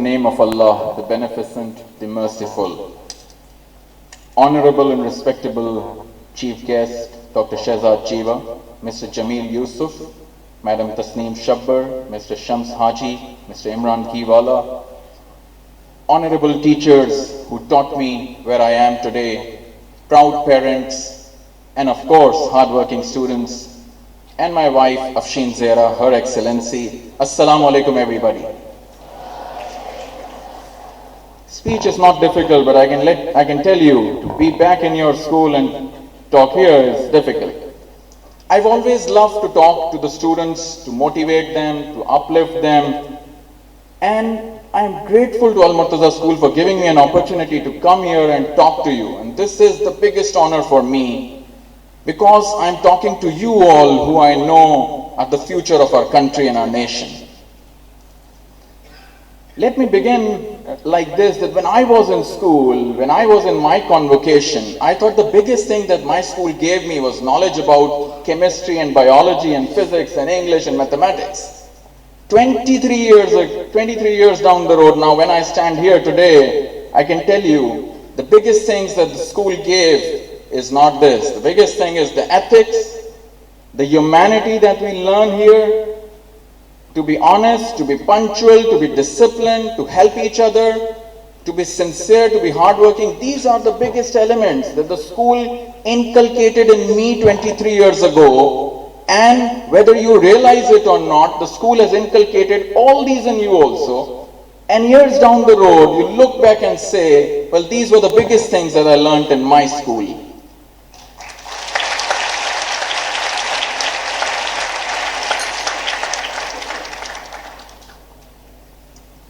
name of Allah, the Beneficent, the Merciful. Honorable and respectable Chief Guest, Dr. Shehzad Jiva, Mr. Jamil Yusuf, Madam Tasneem Shabbar, Mr. Shams Haji, Mr. Imran Kiwala, honorable teachers who taught me where I am today, proud parents, and of course, hardworking students, and my wife, Afshin Zehra, Her Excellency. Assalamu alaikum, everybody. Speech is not difficult, but I can tell you, to be back in your school and talk here is difficult. I've always loved to talk to the students, to motivate them, to uplift them, and I'm grateful to Al-Murtaza School for giving me an opportunity to come here and talk to you. And this is the biggest honor for me, because I'm talking to you all who I know are the future of our country and our nation. Let me begin like this, that when I was in school, when I was in my convocation, I thought the biggest thing that my school gave me was knowledge about chemistry and biology and physics and English and mathematics. 23 years down the road now, when I stand here today, I can tell you the biggest things that the school gave is not this. The biggest thing is the ethics, the humanity that we learn here, to be honest, to be punctual, to be disciplined, to help each other, to be sincere, to be hardworking. These are the biggest elements that the school inculcated in me 23 years ago. And whether you realize it or not, the school has inculcated all these in you also. And years down the road, you look back and say, well, these were the biggest things that I learned in my school.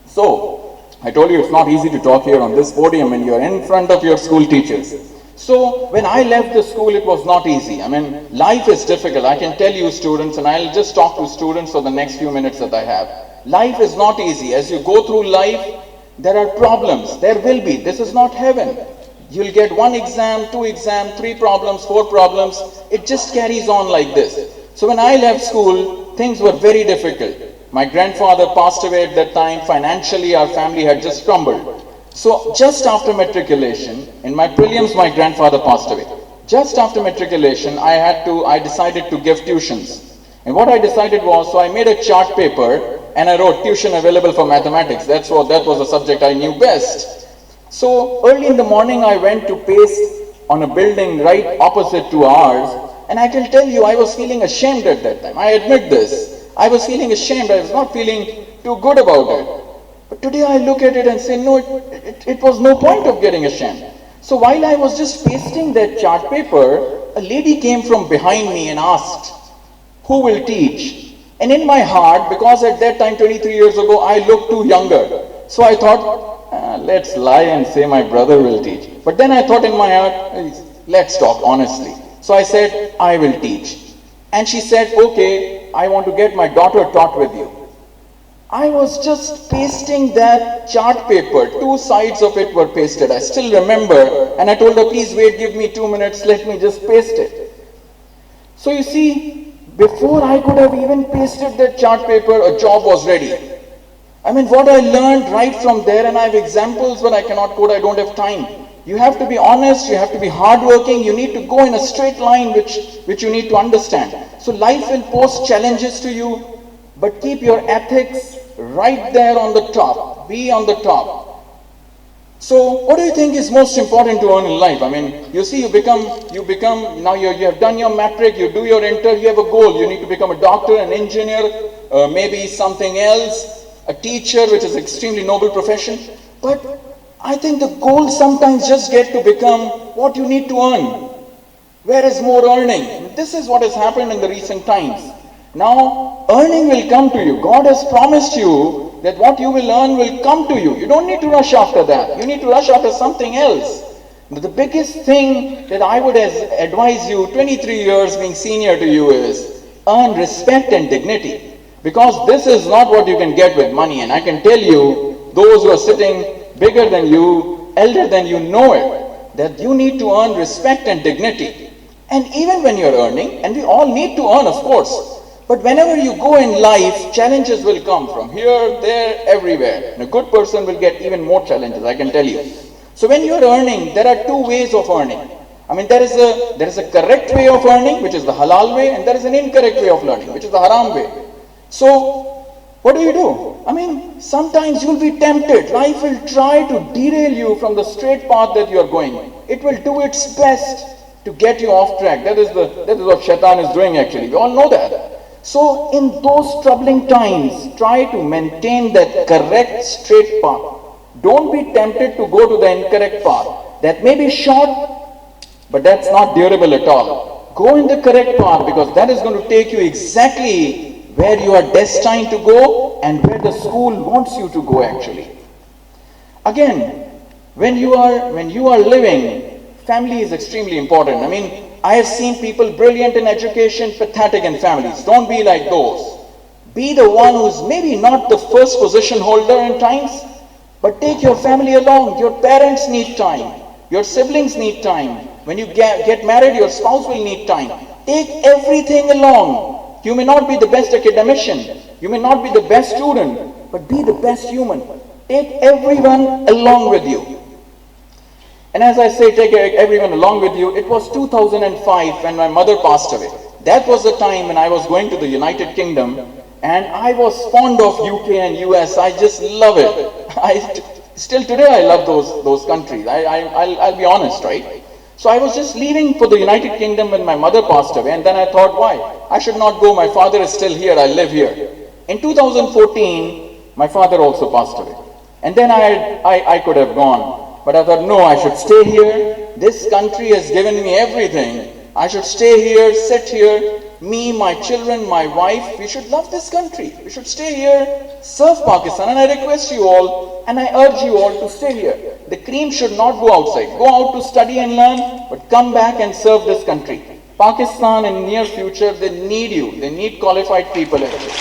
So, I told you it's not easy to talk here on this podium when you're in front of your school teachers. So, when I left the school, it was not easy. I mean, life is difficult. I can tell you students, and I'll just talk to students for the next few minutes that I have. Life is not easy. As you go through life, there are problems. There will be. This is not heaven. You'll get 1 exam, 2 exams, 3 problems, 4 problems. It just carries on like this. So, when I left school, things were very difficult. My grandfather passed away at that time. Financially, our family had just crumbled. So just after matriculation, in my prelims, my grandfather passed away. Just after matriculation, I decided to give tuitions. And what I decided was, so I made a chart paper and I wrote tuition available for mathematics. That was a subject I knew best. So early in the morning, I went to paste on a building right opposite to ours. And I can tell you, I was feeling ashamed at that time. I admit this. I was feeling ashamed. I was not feeling too good about it. But today I look at it and say, no, it was no point of getting ashamed. So while I was just pasting that chart paper, a lady came from behind me and asked, who will teach? And in my heart, because at that time, 23 years ago, I looked too younger. So I thought, let's lie and say my brother will teach. But then I thought in my heart, let's talk honestly. So I said, I will teach. And she said, okay, I want to get my daughter taught with you. I was just pasting that chart paper. 2 sides of it were pasted. I still remember. And I told her, please wait, give me 2 minutes. Let me just paste it. So you see, before I could have even pasted that chart paper, a job was ready. I mean, what I learned right from there, and I have examples, but I cannot quote, I don't have time. You have to be honest, you have to be hardworking, you need to go in a straight line which you need to understand. So life will pose challenges to you, but keep your ethics right there on the top. Be on the top. So what do you think is most important to earn in life? I mean, you see, you become now you have done your matric, you do your inter, you have a goal. You need to become a doctor, an engineer, maybe something else, a teacher, which is an extremely noble profession. But I think the goals sometimes just get to become what you need to earn. Where is more earning? This is what has happened in the recent times. Now, earning will come to you. God has promised you that what you will earn will come to you. You don't need to rush after that. You need to rush after something else. The biggest thing that I would advise you, 23 years being senior to you, is earn respect and dignity. Because this is not what you can get with money. And I can tell you, those who are sitting bigger than you, elder than you, know it, that you need to earn respect and dignity. And even when you're earning, and we all need to earn, of course, But whenever you go in life, challenges will come from here, there, everywhere. And a good person will get even more challenges, I can tell you. So when you are earning, there are two ways of earning. I mean, there is a correct way of earning, which is the halal way, and there is an incorrect way of learning, which is the haram way. So, what do? I mean, sometimes you will be tempted. Life will try to derail you from the straight path that you are going. It will do its best to get you off track. That is what shaitan is doing actually. We all know that. So, in those troubling times, try to maintain that correct straight path. Don't be tempted to go to the incorrect path. That may be short, but that's not durable at all. Go in the correct path, because that is going to take you exactly where you are destined to go and where the school wants you to go actually. Again, when you are living, family is extremely important. I mean, I have seen people brilliant in education, pathetic in families. Don't be like those. Be the one who's maybe not the first position holder in times, but take your family along. Your parents need time. Your siblings need time. When you get married, your spouse will need time. Take everything along. You may not be the best academician. You may not be the best student, but be the best human. Take everyone along with you. And as I say, take everyone along with you. It was 2005 when my mother passed away. That was the time when I was going to the United Kingdom, and I was fond of UK and US. I just love it. Still today I love those countries. I'll be honest, right? So I was just leaving for the United Kingdom when my mother passed away, and then I thought, why? I should not go. My father is still here. I live here. In 2014, my father also passed away. And then I could have gone. But I thought, no, I should stay here. This country has given me everything. I should stay here, sit here. Me, my children, my wife, we should love this country. We should stay here, serve Pakistan. And I request you all, and I urge you all to stay here. The cream should not go outside. Go out to study and learn, but come back and serve this country. Pakistan in near future, they need you. They need qualified people actually.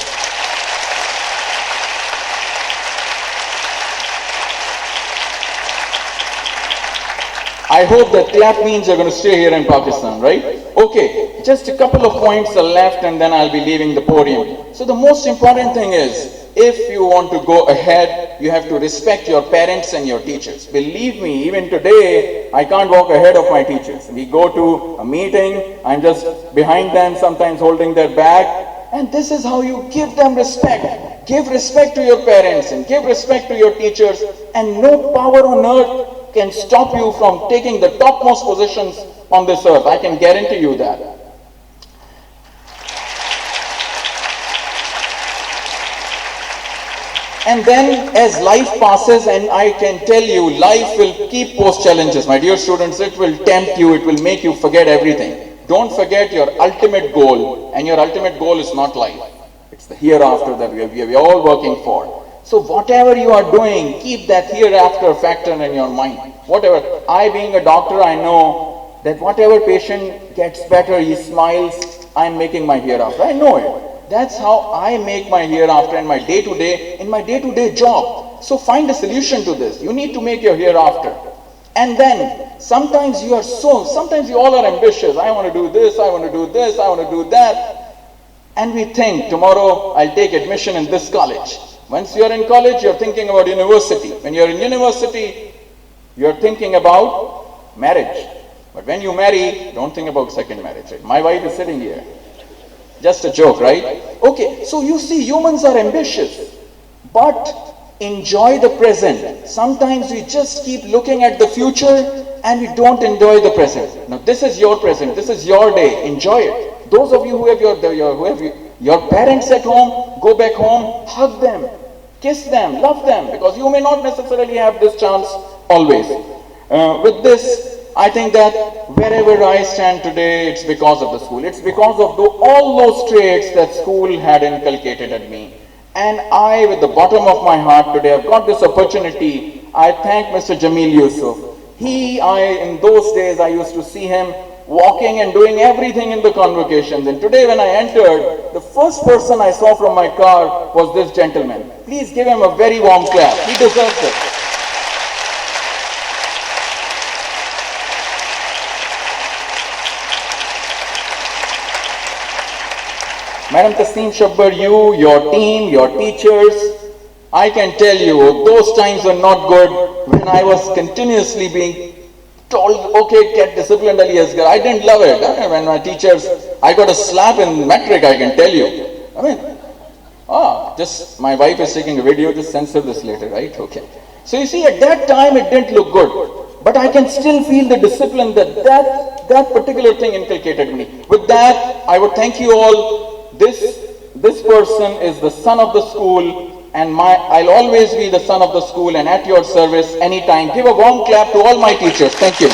I hope that means you're going to stay here in Pakistan, right? Okay, just a couple of points are left and then I'll be leaving the podium. So the most important thing is, if you want to go ahead, you have to respect your parents and your teachers. Believe me, even today, I can't walk ahead of my teachers. We go to a meeting, I'm just behind them, sometimes holding their bag. And this is how you give them respect. Give respect to your parents and give respect to your teachers, and no power on earth can stop you from taking the topmost positions on this earth. I can guarantee you that. And then as life passes, and I can tell you, life will keep post challenges. My dear students, it will tempt you, it will make you forget everything. Don't forget your ultimate goal, and your ultimate goal is not life. It's the hereafter that we are all working for. So whatever you are doing, keep that hereafter factor in your mind. Whatever. I being a doctor, I know that whatever patient gets better, he smiles, I'm making my hereafter. I know it. That's how I make my hereafter in my day-to-day job. So find a solution to this. You need to make your hereafter. And then sometimes you all are ambitious. I want to do this, I want to do this, I want to do that. And we think, tomorrow I'll take admission in this college. Once you're in college, you're thinking about university. When you're in university, you're thinking about marriage. But when you marry, don't think about second marriage. Right? My wife is sitting here. Just a joke, right? Okay, so you see, humans are ambitious, but enjoy the present. Sometimes we just keep looking at the future and we don't enjoy the present. Now, this is your present. This is your day. Enjoy it. Those of you who have your parents at home, go back home, hug them, kiss them, love them, because you may not necessarily have this chance always. With this, I think that wherever I stand today, it's because of the school. It's because of all those traits that school had inculcated at me. And I, with the bottom of my heart today, I've got this opportunity. I thank Mr. Jamil Yusuf. In those days, I used to see him walking and doing everything in the convocations. And today when I entered, the first person I saw from my car was this gentleman. Please give him a very warm clap. He deserves it. Madam Tasneem Shabbar, you, your team, your teachers, I can tell you, those times were not good when I was continuously being told, okay, get disciplined, Ali Asghar. I didn't love it. When my teachers, I got a slap in metric, I can tell you. Just my wife is taking a video, just censor this later, right? Okay. So you see, at that time it didn't look good. But I can still feel the discipline that particular thing inculcated in me. With that, I would thank you all. This person is the son of the school, and I'll always be the son of the school and at your service anytime. Give a warm clap to all my teachers. Thank you.